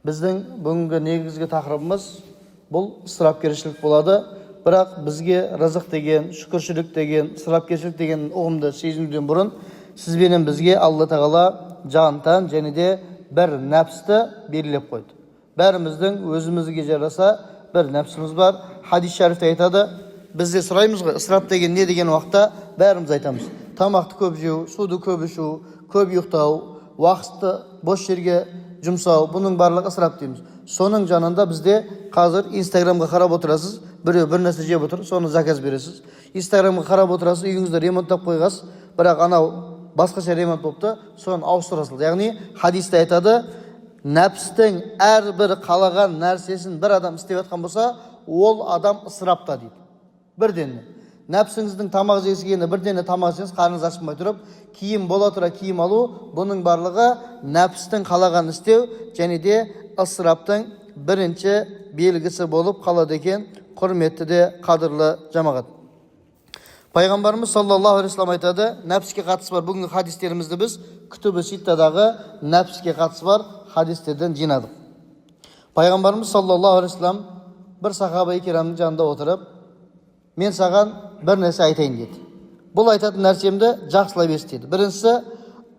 Біздің бүгінгі негізгі тақырыбымыз бұл ысырапкершілік болады. Бірақ бізге рызық деген, шүкіршілік деген, ысырапкершілік деген ұғымды сезінуден бұрын сізбенен бізге Алла Тағала жан-тән және де бір нәпсті белгілеп қойды. Бәріміздің өзімізге жараса бір нәпсіміз бар. Хадис шәрифте айтады, бізде сұраймыз ғой, ысырап деген не деген уақытта бәріміз айтамыз. Тамақты көп жеу, суды көп ішу, көп ұйықтау, уақытты бос жерге жұмсау, бұның барлығы ысырап дейміз. Соның жанында бізде қазір Инстаграмға қарап отырасыз, біреу бір нәрсе жеп отыр, соны заказ бересіз. Инстаграмға қарап отырасыз, үйіңізді ремонттап қойғасыз, бірақ анау басқаша ремонт болыпты, соны ауыстырасыз. Яғни хадисте айтады, нәпстің әрбір қалаған нәрсесін бір адам істеп жатқан болса, ол адам ысырапта дейді. Бірден нәпсіңіздің тамақ жегені бірден тамақ жеңіз, қарныңыз ашылмай тұрып, киім бола тұра киім алу, бұның барлығы нәпстің қалаған істеу және де ысыраптың бірінші белгісі болып қалады екен, құрметті де қадірлі жамағат. Пайғамбарымыз саллаллаху алейхи вассалам айтады, нәпске қатысы бар бүгінгі хадистерімізді біз күтібі ситтадағы нәпске қатысы бар хадистерден жинадық. Пайғамбарымыз саллаллаху алейхи вассалам бір сахаба керамның жанында отырып, мен саған бір нәрсе айтайын деді. Бұл айтатын нәрсемді жақсылап ес деді. Біріншісі,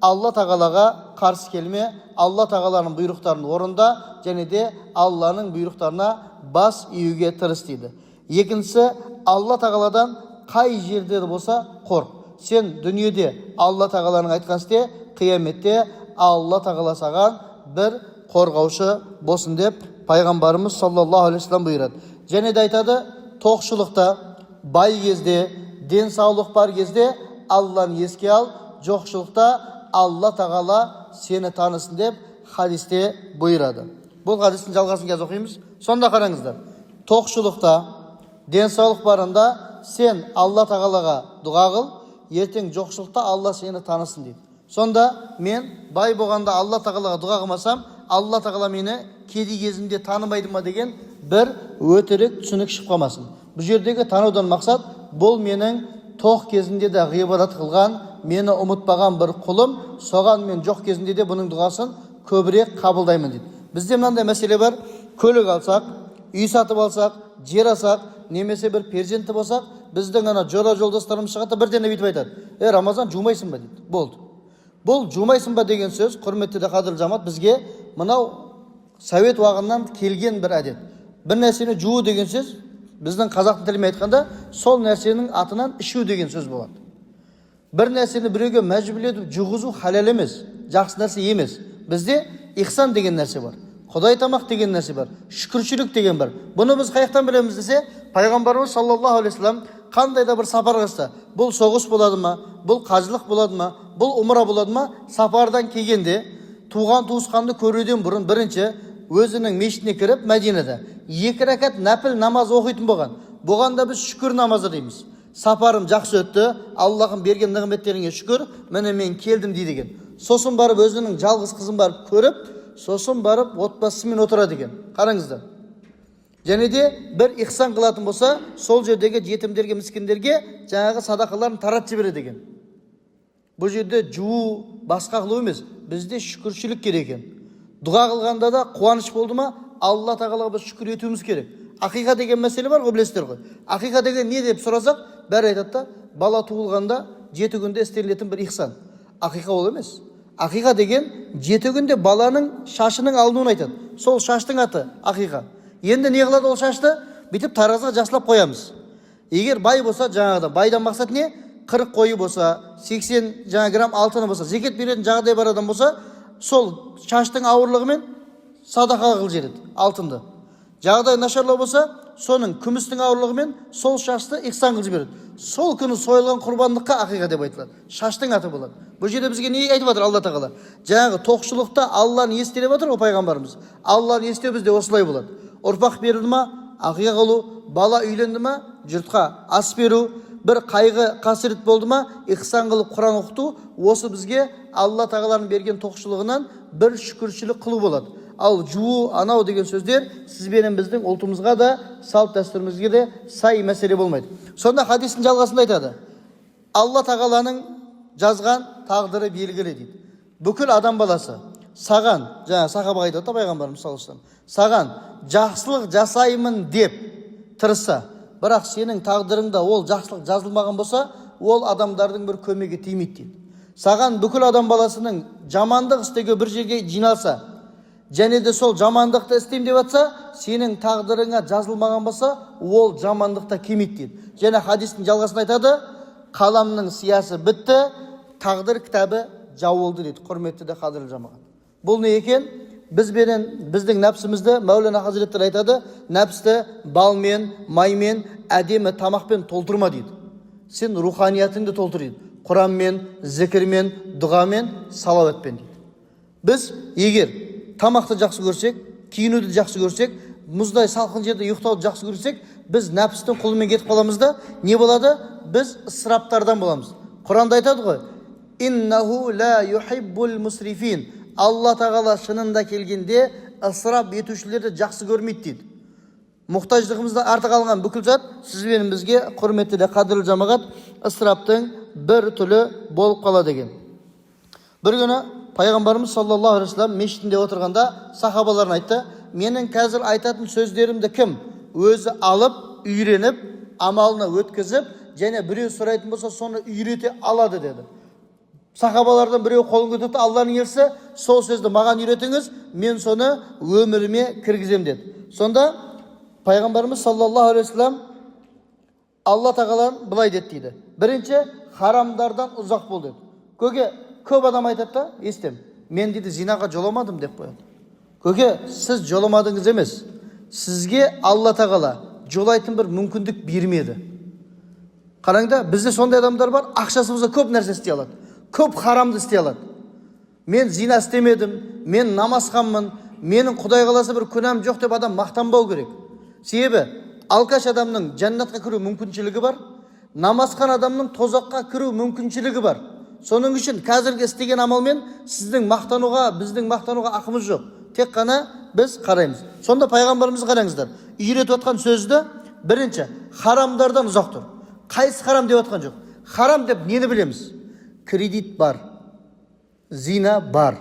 Алла Тағалаға қарсы келме, Алла Тағаланың бұйрықтарын орында және де Алланың бұйрықтарына бас июге тырыс дейді. Екіншісі, Алла Тағаладан қай жерде болса қорқ. Сен дүниеде Алла Тағаланың айтқан істе, қияметте Алла Тағала саған бір қорғаушы болсын деп пайғамбарымыз саллаллаху алейхи вассалам бұйырады. Және де айтады, тоқшылықта, бай кезде, денсаулық бар кезде Алланы еске ал, жоқшылықта Алла Тағала сені танысын деп хадисте бұйырады. Бұл хадистің жалғасын қазір оқимыз. Сонда қараңыздар. Тоқшылықта, денсаулық барында сен Алла Тағалаға дұға қыл, ертең жоқшылықта Алла сені танысын дейді. Сонда мен бай болғанда Алла Тағалаға дұға қылмасам, Алла Тағала мені кедей кезімде танымайды ма деген бір өтірік түсінік шығып қалмасын. Бұл жердегі танудан мақсат, бұл менің тоқ кезінде де ғибадат қылған, мені ұмытпаған бір құлым, соған мен жоқ кезінде де бұның дұғасын көбірек қабылдаймын дейді. Бізде мынандай мәселе бар, көлік алсақ, үй сатып алсақ, жер алсақ, немесе бір перзенті болсақ, біздің ана жора жолдастарымыз шығады, бірден бүйтіп айтады, Рамазан жумайсың ба дейді. Болды. Бұл жумайсың ба деген сөз, құрметті де қадірлі жамағат, бізге мынау совет уағынан келген бір әдет. Бір нәрсені жуу деген сөз, біздің қазақтың тілімен айтқанда, сол нәрсенің атынан ішу деген сөз болады. Бір нәрсені біреуге мәжбүрлетіп жуғызу халал емес, жақсы нәрсе емес. Бізде ихсан деген нәрсе бар, Құдай тамақ деген нәрсе бар, шүкіршілік деген бар. Бұны біз қаяқтан білеміз десе, пайғамбарымыз саллаллаху алейхи вассалам қандай да бір сапарға шықса, бұл соғыс болады ма, бұл қажылық болады ма, бұл умра болады ма, сапардан келгенде туған туысқанды көруден бұрын бірінші өзінің мешітіне кіріп Мәдинада 2 рәкат нәпіл намаз оқитын болған. Бұғанда біз шүкір намазы дейміз. Сапарым жақсы өтті, Аллахым берген нығметтеріңе шүкір, міне мен келдім дейді екен. Сосын барып өзінің жалғыз қызын барып көріп, сосын барып отбасымен отырады екен. Қараңыздар. Және де бір ихсан қылатын болса, сол жердегі жетімдерге, міскіндерге жаңағы садақаларын таратып жібереді екен. Бұл жерде жуу, басқа қылу емес, бізде шүкіршілік керек екен. Дұға қылғанда да қуаныш болды ма, Алла Тағалаға біз шүкір етуіміз керек. Ақиқа деген мәселе бар ғой, білесіздер ғой. Ақиқа деген не деп сұрасақ, бәрі айтады да, бала туылғанда 7 күнде істелетін бір ихсан. Ақиқа ол емес. Ақиқа деген 7 күнде баланың шашының алынуын айтады. Сол шаштың аты ақиқа. Енді не қылады ол шашты? Бүйтіп таразға жақсылап қоямыз. Егер бай болса, жаңағыда байдан мақсат не? 40 қойы болса, 80 грамм алтыны болса, зекет беретін жағдай бар адам болса, сол шаштың ауырлығымен садақа қыл жереді, алтынды. Жағдай нашарлау болса, соның күмістің ауырлығымен сол шашты ихсан қыл жібереді. Сол күні сойылған құрбандыққа ақиқа деп айтылады. Шаштың аты болады. Бұл жерде бізге не айтып жатыр Алла Тағала? Жаңағы тоқшылықта Алланы естелеп жатыр ғой пайғамбарымыз. Алланы естеу бізде осылай болады. Ұрпақ берілді ма, ақиқа қылу, бала үйленді ма, жұртқа ас беру, бір қайғы қасірет болды ма, ихсан қылып Құран оқыту, осы бізге Алла Тағаланың берген тоқшылығынан бір шүкіршілік қылу болады. Ал жуу, анау деген сөздер сізбенен біздің ұлтымызға да, салт дәстүрімізге де сай мәселе болмайды. Сонда хадистің жалғасында айтады, Алла Тағаланың жазған тағдыры белгілі дейді. Бүкіл адам баласы Саған, жаңа сахабаға айтады да пайғамбарымыз саллаллаху алейхи вассалам, саған жақсылық жасаймын деп тырысса, бірақ сенің тағдырыңда ол жақсылық жазылмаған болса, ол адамдардың бір көмегі тимейді дейді. Саған бүкіл адам баласының жамандық істеуге бір жерге жиналса, және де сол жамандықты істеймін деп жатса, сенің тағдырыңа жазылмаған болса, ол жамандықта кемейді дейді. Және хадистің жалғасын айтады, қаламның сиясы бітті, тағдыр кітабы жауылды дейді. Құрметті де қадірлі жамағат. Бұл не екен? Біздің нәпсімізді Мәулана Хазіреттер айтады, нәпсті балмен, маймен, әдемі тамақпен толтырма дейді. Сен руханиятыңды толтыр дейді. Құранмен, зікірмен, дұғамен, салауатпен дейді. Біз егер тамақты жақсы көрсек, киінуді жақсы көрсек, мұздай салқын жерде ұйықтауды жақсы көрсек, біз нәпсістің құлымен кетіп қаламыз да, не болады? Біз ысыраптардан боламыз. Құранда айтады ғой, иннаху ла юхиббул мусрифин. Алла тағала шынында келгенде ысырап етушілерді жақсы көрмейді дейді. Мұқтаждығымызда артық алған бүкіл зат сіз бен бізге, құрметті де қадірлі жамағат, ысыраптың бір түрі болып қалады екен. Бір күні пайғамбарымыз саллаллаху алейхи вассалам мешітінде отырғанда сахабаларына айтты, менің қазір айтатын сөздерімді кім өзі алып, үйреніп, амалына өткізіп, және біреу сұрайтын болса, соны үйрете алады деді. Сахабалардан біреу қолын көтерді, Алланың елшісі, сол сөзді маған үйретіңіз, мен соны өміріме кіргізем деді. Сонда пайғамбарымыз саллаллаху алейхи вассалам Алла тағаланы былай деді дейді. Бірінші, харамдардан ұзақ бол деді. Көп адам айтады да, естем, мен дейді зинаға жоламадым деп қояды. Сіз жоламадыңыз емес. Сізге Алла тағала жолайтын бір мүмкіндік бермеді. Қараңда, бізде сондай адамдар бар, ақшасы болса көп нәрсе істей алады. Көп харамды істей алады. Мен зина істемедім, мен намазханмын, менің Құдай қаласа бір күнәм жоқ деп адам мақтанбау керек. Себебі алкаш адамның жәннатқа кіру мүмкіншілігі бар, намазхан адамның тозаққа кіру мүмкіншілігі бар. Соның үшін қазіргі істеген амалмен біздің мақтануға ақымыз жоқ. Тек қана біз қараймыз. Сонда пайғамбарымыз қараңыздар, үйретіп отқан сөзді бірінші, харамдардан ұзақ тұр. Қайсы харам деп отқан жоқ. Харам деп нені білеміз? Кредит бар, зина бар,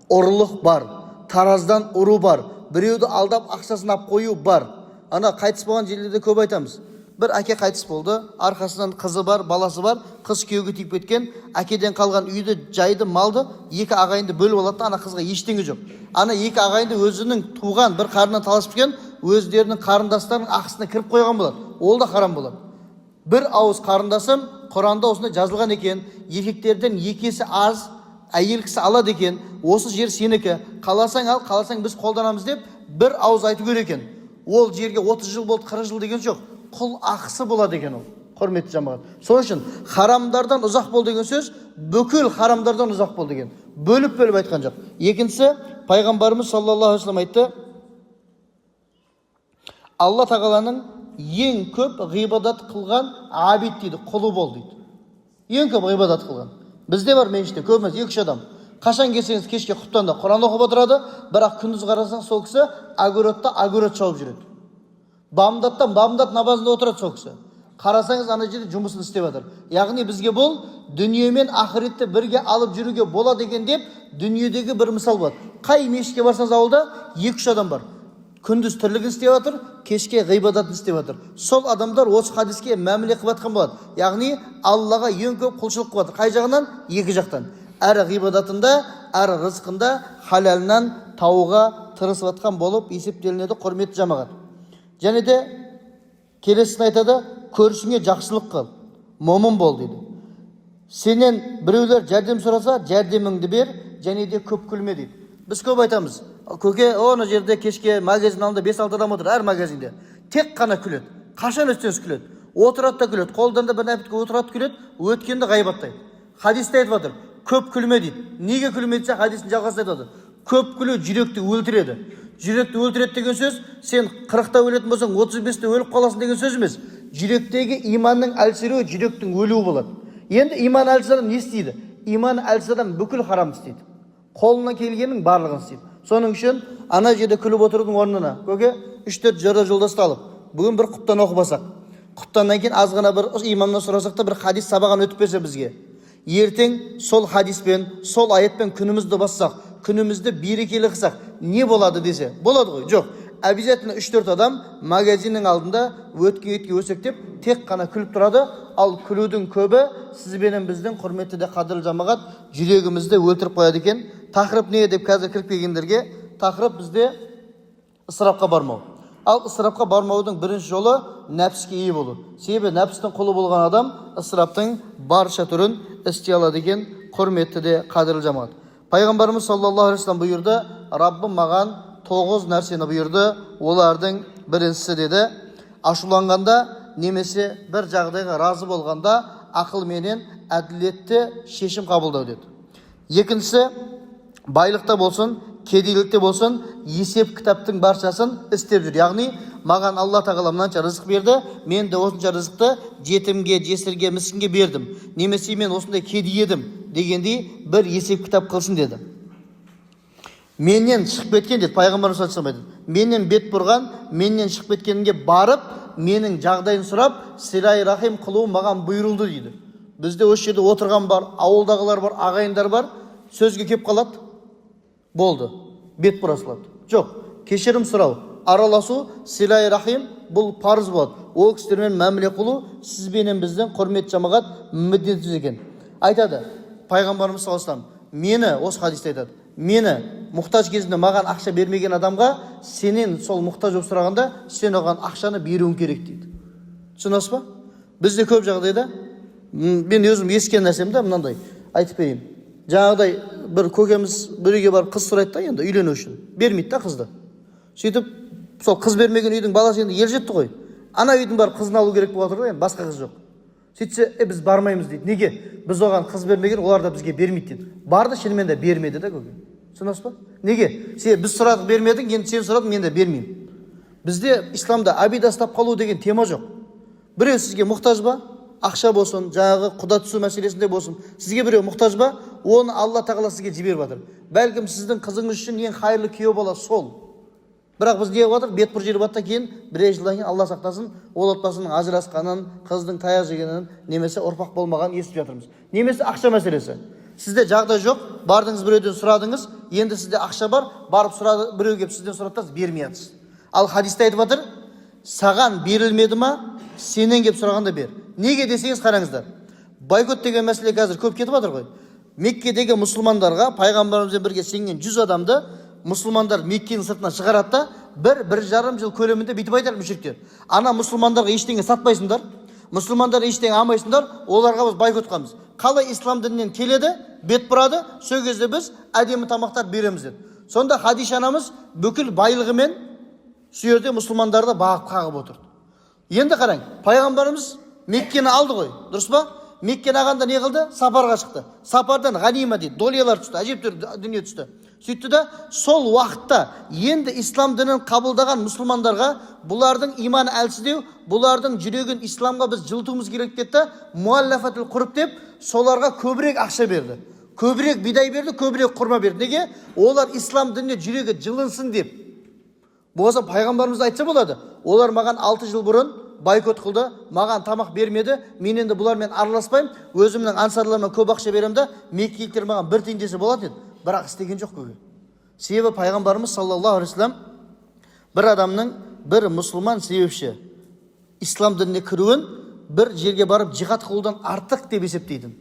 ұрлық бар, тараздан ұру бар, біреуді алдап ақшасын ап қою бар. Ана қайтыс болған жерлерде көп айтамыз. Бір әке қайтыс болды, арқасынан қызы бар, баласы бар, қыз күйеуге тиіп кеткен, әкеден қалған үйді, жайды, малды екі ағайынды бөліп алады, ана қызға ештеңе жоқ. Ана екі ағайынды өзінің туған бір қарынан таласып кеткен, өздерінің қарындастарының ақысына кіріп қойған болады. Ол да харам болады. Бір ауыз қарындасым Құранда осында жазылған екен, еркектерден екесі аз, әйел кісі алады екен, осы жер сенікі, қаласаң ал, қаласаң біз қолданамыз деп бір ауыз айту керек екен. Ол жерге 30 жыл болды, 40 жыл деген жоқ, құл ақысы болады екен ол. Құрметті жамағат. Сол үшін харамдардан ұзақ бол деген сөз, бүкіл харамдардан ұзақ бол деген. Бөліп айтқан жоқ. Екіншісі, пайғамбарымыз саллаллаху алейхи вассалам айтты, Алла тағаланың ең көп ғибадат қылған абид дейді, құлы бол дейді. Ең көп ғибадат қылған. Бізде бар мешітте көбіміз 2-3 адам. Қашан келсеңіз кешке құптанда Құран оқып отырады, бірақ күндіз қарасаң сол кісі огородта огород шауып жүреді. Бамдаттан бамдат намазында отырады сол кісі. Қарасаңыз ана жерде жұмысын істеп жатыр. Яғни бізге бұл дүние мен ақыретті бірге алып жүруге болады екен деп дүниедегі бір мысал болады. Қай мешітке барсаңыз ауылда 2-3 адам бар. Күндіз тірлігін істеп жатыр, кешке ғибадатын істеп жатыр. Сол адамдар осы хадиске мәміле қылып жатқан болады. Яғни Аллаға ең көп құлшылық қылып жатыр. Қай жағынан? Екі жақтан. Әрі ғибадатында, әрі рызқында халалынан тауға тырысып жатқан болып есептелінеді, құрметті жамағат. Және де келесін айтады, көршіңе жақсылық қыл, момын бол дейді. Сенен біреулер жәрдем сұраса, жәрдеміңді бер, және де көп күлме дейді. Біз көп айтамыз. Көке, оны жерде кешке магазин алдында 5-6 адам отыр, әр магазинде. Тек қана күледі. Қашан өстеңіз күледі. Отырады да күледі. Қолдан да бір нәпітке отырады күледі, өткенді ғайбаттайды. Хадисте айтып отыр, көп күлме дейді. Неге күлме десе, хадистің жалғасында айтып отыр. Көп күлу жүректі өлтіреді. Жүректі өлтіреді деген сөз, сен 40-та өлетін болсаң, 35-те өліп қаласың деген сөз емес. Жүректегі иманның әлсіреуі жүректің өлуі болады. Енді иман әлсіз адам не істейді? Иман әлсіз адам бүкіл харам істейді. Қолына келгеннің барлығын істейді. Соның үшін ана жерде күліп отырудың орнына, көке, 3-4 жора жолдасты алып, бүгін бір құптан оқып алсақ, құптаннан кейін азғана бір имамнан сұрасақ та бір хадис сабағын өтіп берсе бізге, ертең сол хадиспен, сол аятпен күнімізді бассақ, күнімізді берекелі қылсақ не болады десе болады ғой? Жоқ. Обязательно 3-4 адам магазиннің алдында өтке өсектеп тек қана күліп тұрады. Ал күлудің көбі сіз бенен біздің құрметті де қадірлі жамағат жүрегімізді өлтіріп қояды екен. Тақырып не деп қазір кіріп келгендерге, тақырып бізде ысырапқа бармау. Ал ысырапқа бармаудың бірінші жолы нәпске ие болу. Себебі нәпстің құлы болған адам ысыраптың барша түрін істей алады екен, құрметті де қадірлі жамағат. Пайғамбарымыз саллаллаху алейхи вассалам бұйырды, Раббым маған 9 нәрсені бұйырды. Олардың біріншісі деді, ашуланғанда немесе бір жағдайға разы болғанда ақыл менен әділетті шешім қабылдау деді. Екіншісі, байлықта болсын, кедейлікте болсын, есеп кітаптың баршасын істеп жүр. Яғни, маған Алла тағала мынанша рызық берді, мен де осынша рызықты жетімге, жесірге, міскінге бердім. Немесе мен осындай кедей едім дегендей бір есеп кітап қылсын деді. Менен шығып кеткен деді, пайғамбарымыз саллаллаху алейхи вассалам айтады. Менен бет бұрған, менен шығып кеткенге барып, менің жағдайын сұрап, силай рахим қылу маған бұйырылды дейді. Бізде осы жерде отырған бар, ауылдағылар бар, ағайындар бар, сөзге кеп қалады. Болды, бет бұра салады. Жоқ, кешірім сұрау, араласу, силай рахим бұл парыз болады. Ол кісілермен мәміле қылу сіз бенен біздің құрметті жамағат міндетіміз екен. Айтады, пайғамбарымыз саллаллаху алейхи вассалам, мені, осы хадисте айтады, мені мұқтаж кезінде маған ақша бермеген адамға сенен сол мұқтаж болып сұрағанда сен оған ақшаны беруің керек дейді. Түсінесіз ба? Бізде көп жағдайда, мен өзім ескен нәрсемді мынандай айтып берейін. Жаңағыдай бір көкеміз бір үйге барып қыз сұрайды да, енді үйлену үшін бермейді да қызды. Сөйтіп сол қыз бермеген үйдің баласы енді ел жетті ғой. Ана үйдің барып қызын алу керек болып отыр да, енді басқа қыз жоқ. Сөйтсе, біз бармаймыз дейді. Неге? Біз оған қыз бермеген, олар да бізге бермейді дейді. Барды, шынымен де бермеді да көке. Түсінесіз ба? Неге? Біз сұрадық, бермедің, енді сен сұрадың, мен де бермеймін. Бізде исламда абида ұстап қалу деген тема жоқ. Біреу сізге мұқтаж ба? Ақша болсын, жаңағы құда түсу мәселесінде болсын. Сізге біреу мұқтаж ба? Оны Алла тағала сізге жіберіп жатыр. Бәлкім сіздің қызыңыз үшін ең қайырлы күйеу бала сол. Бірақ біз не қылып бет бір жеріп атта кейін, бірер жылдан кейін Алла сақтасын, ол отбасының ажырасқанын, қыздың таяқ жегенін, немесе ұрпақ болмағанын естіп жатырмыз. Немесе ақша мәселесі. Сізде жағдай жоқ, бардыңыз біреуден сұрадыңыз, енді сізде ақша бар, барып сұрады, біреу келіп сізден сұрады, бермей жатсыз. Ал хадисте айтып жатыр, саған берілмеді ма, сенен келіп сұрағанда бер. Неге десеңіз қараңыздар. Бойкот деген мәселе қазір көп кетіп жатыр ғой. Меккедегі мұсылмандарға пайғамбарымызбен бірге сенген 100 адамды мұсылмандар Меккенің сыртына шығарады да, 1-1,5 жыл көлемінде бүйтіп айтады мүшриктер. Ана мұсылмандарға ештеңе сатпайсыңдар, мұсылмандар ештеңе алмайсыңдар, оларға біз бойкот қыламыз. Қалай ислам дінінен келеді, бет бұрады, сол кезде біз әдемі тамақтар береміз деді. Сонда Хадиша анамыз бүкіл байлығымен сол жерде мұсылмандарды бағып қағып отырды. Енді қараң, пайғамбарымыз Меккені алды ғой, дұрыс па? Меккені алғанда не қылды? Сапарға шықты. Сапардан ғанима дейді, долялар түсті, әжептәуір дүние түсті. Сөйтті да, сол уақытта енді ислам дінін қабылдаған мұсылмандарға бұлардың иманы әлсіздеу, бұлардың жүрегін исламға біз жылытуымыз керек деді, муаллафатул құрб деп, соларға көбірек ақша берді. Көбірек бидай берді, көбірек құрма берді. Неге? Олар ислам дініне жүрегі жылынсын деп. Болса пайғамбарымыз айтса болады. Олар маған 6 жыл бұрын бойкот қылды, маған тамақ бермеді, мен енді бұлармен араласпаймын, өзімнің ансарларыма көп ақша беремін да, меккеліктер маған бір тиын десе болады еді. Бірақ істеген жоқ көке. Себебі пайғамбарымыз саллаллаху алейхи вассалам бір адамның, бір мұсылман себепші ислам дініне кіруін бір жерге барып жихад қылудан артық деп есептейтін.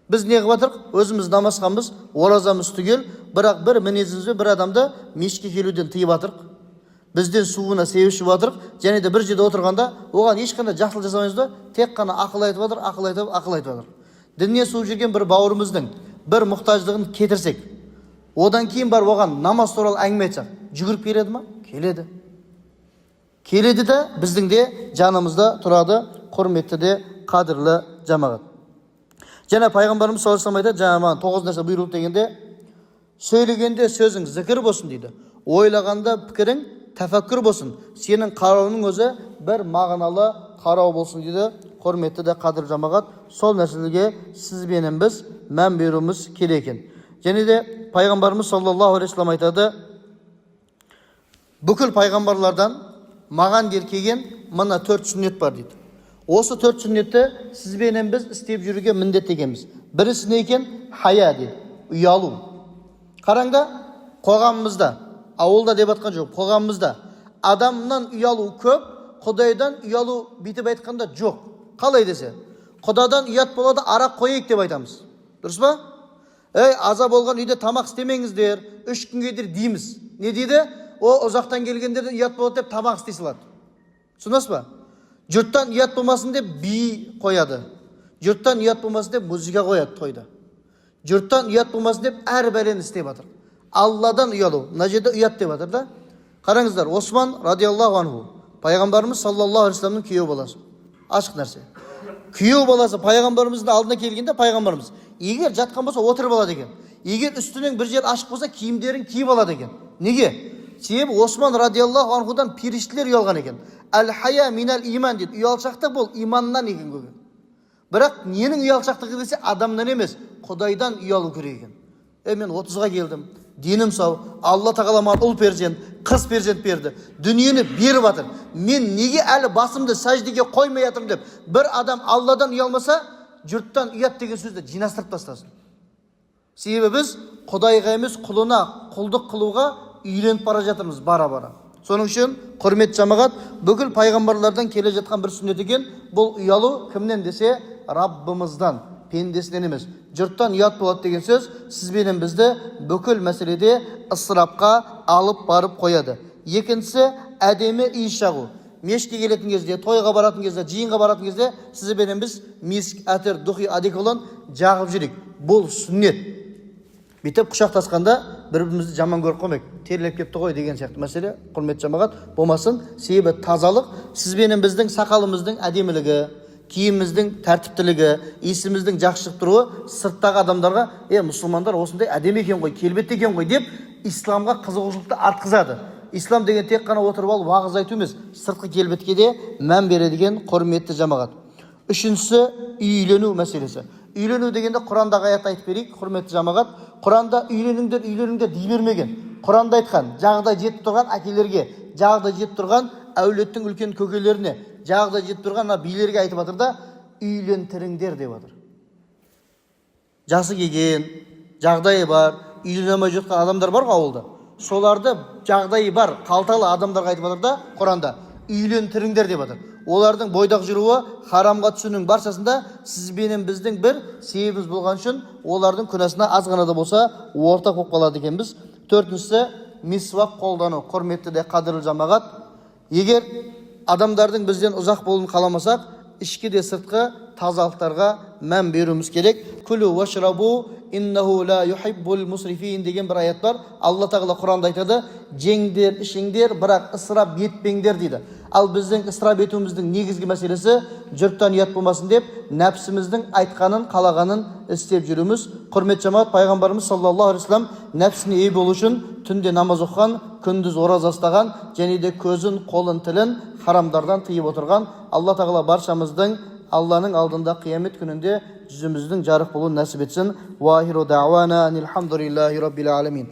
Біз не қылып жатырық? Өзіміз намаз қыламыз, оразамыз түгел, бірақ бір мінезімізбен бір адамды мешітке келуден тыйып жатырық. Бізден суына себепші жатырық, және де бір жерде отырғанда оған ешқандай жақсылық жасамаймыз да, тек қана ақыл айтып жатыр, ақыл айтып жатыр. Діннен суып жүрген бір бауырымыздың бір мұқтаждығын кетірсек, одан кейін бар оған намаз туралы әңгіме айтсақ, жүгіріп келеді ма? Келеді. Келеді де біздің де жанымызда тұрады, құрметті де қадірлі жамағат. Және пайғамбарымыз саллаллаху алейхи вассалам айтады, жаңа маған 9 нәрсе бұйырылды дегенде, сөйлегенде сөзің зікір болсын дейді. Ойлағанда пікірің тәфәккүр болсын. Сенің қарауының өзі бір мағыналы қарау болсын дейді. Құрметті де қадір жамағат, сол нәрселерге сіз бенен біз мән беруіміз керек екен. Және де пайғамбарымыз саллаллаху алейхи вассалам айтады, бүкіл пайғамбарлардан маған келген мына 4 сүннет бар дейді. Осы 4 сүннетті сіз бенен біз істеп жүруге міндетті екенбіз. Бірisi не екен? Хая дейді, ұялу. Қараңда, қоғамымызда, ауылда деп атқан жоқ, қоғамымызда адамнан ұялу көп, Құдайдан ұялу бүйтіп айтқанда жоқ. Қалай десе, Құдадан ұят болады, арақ қойайық деп айтамыз. Дұрыс па? Аза болған үйде тамақ істемеңіздер, 3 күнге дейміз. Не дейді? О, ұзақтан келгендерден ұят болады деп тамақ істей салады. Түсінесіз ба? Жұрттан ұят болмасын деп би қояды. Жұрттан ұят болмасын деп музыка қояды тойда. Жұрттан ұят болмасын деп әр бәлені істеп жатыр. Алладан ұялу, мына жерде ұят деп жатыр да. Қараңыздар, Осман радиаллаху анху, пайғамбарымыз саллаллаху алейхи вассаламның күйеу баласы. Ашық нәрсе. Күйеу баласы пайғамбарымыздың алдына келгенде пайғамбарымыз, егер жатқан болса отырып алады екен. Егер үстінен бір жер ашық болса киімдерін киіп алады екен. Неге? Себебі Осман радиаллаху анхудан періштелер ұялған екен. Әл-хая минал иман дейді. Ұялшақтық бұл иманнан екен көбі. Бірақ ненің ұялшақтығы десе адамнан емес, Құдайдан ұялу керек екен. Мен 30-ға келдім, денім сау, Алла тағала маған ұл перзент, қыз перзент берді, дүниені беріп жатыр. Мен неге әлі басымды сәждеге қоймай жатырмын деп, бір адам Алладан ұялмаса, жұрттан ұят деген сөзді жинастырып тастасын. Себебі біз Құдайға емес құлына, құлдық қылуға үйленіп бара жатырмыз бара-бара. Соның үшін құрметті жамағат, бүкіл пайғамбарлардан келе жатқан бір сүннет екен. Бұл ұялу кімнен десе, Раббымыздан, пендесінен емес. Жұрттан ұят болады деген сөз сізбенен бізді бүкіл мәселеде ысырапқа алып барып қояды. Екіншісі, әдемі иіс жағу. Мешітке келетін кезде, тойға баратын кезде, жиынға баратын кезде сізбенен біз миск, әтір, духи, одеколон жағып жүрейік. Бұл сүннет. Бүйтіп құшақтасқанда бір-бірімізді жаман көріп қоймайық. Терлеп кепті ғой деген сияқты мәселе, құрметті жамағат, болмасын. Себебі тазалық сізбенен біздің сақалымыздың әдемілігі, киіміміздің тәртіптілігі, иісіміздің жақсы шығып тұруы сырттағы адамдарға, мұсылмандар осындай әдемі екен ғой, келбетті екен ғой деп исламға қызығушылықты артқызады. Ислам деген тек қана отырып алып уағыз айту емес, сыртқы келбетке де мән береді деген құрметті жамағат. Үшіншісі, үйлену мәселесі. Үйлену дегенде Құрандағы аят айтып берейік, құрметті жамағат. Құранда үйленіңдер дей бермеген. Құранда айтқан, жағдай жетіп тұрған әкелерге, жағдай жетіп тұрған әулеттің үлкен көкелеріне, жағдай жетіп тұрған билерге айтып жатыр да, үйлентіріңдер деп жатыр. Жасы келген, жағдайы бар, үйлене алмай жатқан адамдар бар ғой ауылда. Соларды жағдайы бар, қалталы адамдарға айтып жатыр да, Құранда үйлентіріңдер деп жатыр. Олардың бойдақ жүруі харамға түсуінің баршасында сізбенен біздің бір себебіміз болған үшін олардың күнәсіне аз ғана да болса ортақ болып қалады екенбіз. Төртіншісі, мисвак қолдану. Құрметті де қадірлі жамағат, егер адамдардың бізден ұзақ болуын қаламасақ, ішкі де сыртқы тазалықтарға мән беруіміз керек. Күлу вашрабу иннаху ла юхиббул мусрифин деген бір аят бар. Алла тағала Құранда айтады, жеңдер, ішіңдер, бірақ ысырап етпеңдер дейді. Ал біздің ысырап етуіміздің негізгі мәселесі жұрттан ұят болмасын деп, нәпсіміздің айтқанын, қалағанын істеп жүруміз. Құрметті жамағат, пайғамбарымыз саллаллаху алейхи вассалам нәпсіне ие болу үшін түнде намаз оқыған, күндіз ораза ұстаған, және де көзін, қолын, тілін харамдардан тыйып отырған. Алла тағала баршамыздың Алланың алдында қиямет күнінде жүзіміздің жарық болуын нәсіп етсін. Ва ахиру дa'wana анил хамдулиллахи rabbil alamin.